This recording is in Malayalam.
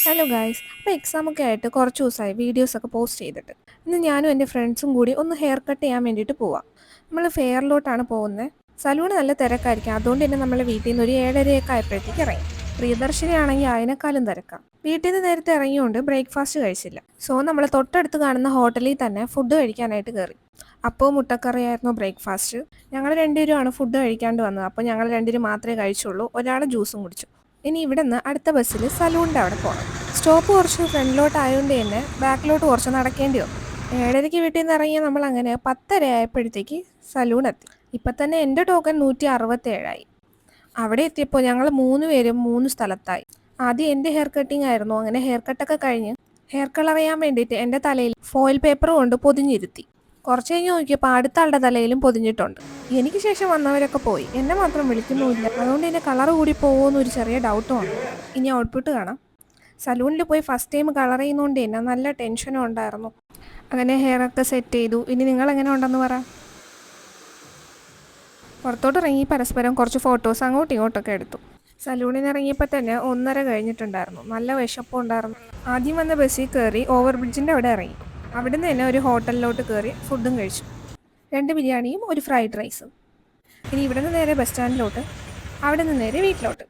Hello guys. അപ്പോൾ എക്സാമൊക്കെ ആയിട്ട് കുറച്ച് ദിവസമായി വീഡിയോസൊക്കെ പോസ്റ്റ് ചെയ്തിട്ട്. ഇന്ന് ഞാനും എൻ്റെ ഫ്രണ്ട്സും കൂടി ഒന്ന് ഹെയർ കട്ട് ചെയ്യാൻ വേണ്ടിയിട്ട് പോവാം. നമ്മൾ ഫെയറിലോട്ടാണ് പോകുന്നത്. സലൂണ് നല്ല തിരക്കായിരിക്കും. അതുകൊണ്ട് തന്നെ നമ്മൾ വീട്ടിൽ നിന്ന് ഒരു 7:30 ആയപ്പോഴത്തേക്ക് ഇറങ്ങി. പ്രിയദർശിനി ആണെങ്കിൽ അതിനേക്കാളും തിരക്കാം. വീട്ടിൽ നിന്ന് നേരത്തെ ഇറങ്ങിയോണ്ട് ബ്രേക്ക്ഫാസ്റ്റ് കഴിച്ചില്ല. സോ നമ്മൾ തൊട്ടടുത്ത് കാണുന്ന ഹോട്ടലിൽ തന്നെ ഫുഡ് കഴിക്കാനായിട്ട് കയറി. അപ്പോൾ മുട്ടക്കറിയായിരുന്നു ബ്രേക്ക്ഫാസ്റ്റ്. ഞങ്ങൾ രണ്ടുപേരുമാണ് ഫുഡ് കഴിക്കാണ്ട് വന്നത്. അപ്പോൾ ഞങ്ങൾ രണ്ടുപേരും മാത്രമേ കഴിച്ചുള്ളൂ. ഒരാൾ ജ്യൂസും കുടിച്ചു. ഇനി ഇവിടെ നിന്ന് അടുത്ത ബസ്സിൽ സലൂണിൻ്റെ അവിടെ പോകണം. സ്റ്റോപ്പ് കുറച്ച് ഫ്രണ്ടിലോട്ട് ആയതുകൊണ്ട് തന്നെ ബാക്കിലോട്ട് കുറച്ച് നടക്കേണ്ടി വന്നു. 7:30 വീട്ടിൽ നിന്ന് ഇറങ്ങിയ നമ്മൾ അങ്ങനെ 10:30 ആയപ്പോഴത്തേക്ക് സലൂൺ എത്തി. ഇപ്പം തന്നെ എൻ്റെ ടോക്കൺ 167ആയി. അവിടെ എത്തിയപ്പോൾ ഞങ്ങൾ 3 പേരും 3 സ്ഥലത്തായി. ആദ്യം എൻ്റെ ഹെയർ കട്ടിങ് ആയിരുന്നു. അങ്ങനെ ഹെയർ കട്ടൊക്കെ കഴിഞ്ഞ് ഹെയർ കളർ ചെയ്യാൻ വേണ്ടിയിട്ട് എൻ്റെ തലയിൽ ഫോയിൽ പേപ്പർ കൊണ്ട് പൊതിഞ്ഞിരുത്തി. കുറച്ച് കഴിഞ്ഞ് നോക്കിയപ്പോൾ അടുത്ത ആളുടെ തലയിലും പൊതിഞ്ഞിട്ടുണ്ട്. എനിക്ക് ശേഷം വന്നവരൊക്കെ പോയി, എന്നെ മാത്രം വിളിക്കുന്നുമില്ല. അതുകൊണ്ട് എൻ്റെ കളർ കൂടി പോകുമെന്ന് ഒരു ചെറിയ ഡൗട്ടും ഉണ്ട്. ഇനി ഔട്ട്പുട്ട് കാണാം. സലൂണിൽ പോയി ഫസ്റ്റ് ടൈം കളർ ചെയ്യുന്നതുകൊണ്ട് തന്നെ നല്ല ടെൻഷനും ഉണ്ടായിരുന്നു. അങ്ങനെ ഹെയറൊക്കെ സെറ്റ് ചെയ്തു. ഇനി നിങ്ങൾ എങ്ങനെ ഉണ്ടെന്ന് പറ. പുറത്തോട്ട് ഇറങ്ങി പരസ്പരം കുറച്ച് ഫോട്ടോസ് അങ്ങോട്ടും ഇങ്ങോട്ടൊക്കെ എടുത്തു. സലൂണിൽ നിന്ന് ഇറങ്ങിയപ്പോൾ തന്നെ 1:30 കഴിഞ്ഞിട്ടുണ്ടായിരുന്നു. നല്ല വിശപ്പും ഉണ്ടായിരുന്നു. ആദ്യം വന്ന ബസ്സിൽ കയറി ഓവർ ബ്രിഡ്ജിൻ്റെ അവിടെ ഇറങ്ങി. അവിടെ നിന്ന് തന്നെ ഒരു ഹോട്ടലിലോട്ട് കയറി ഫുഡും കഴിച്ചു. 2 ബിരിയാണിയും ഒരു ഫ്രൈഡ് റൈസും. ഇനി ഇവിടെ നിന്ന് നേരെ ബസ് സ്റ്റാൻഡിലോട്ട്, അവിടെ നിന്ന് നേരെ വീട്ടിലോട്ട്.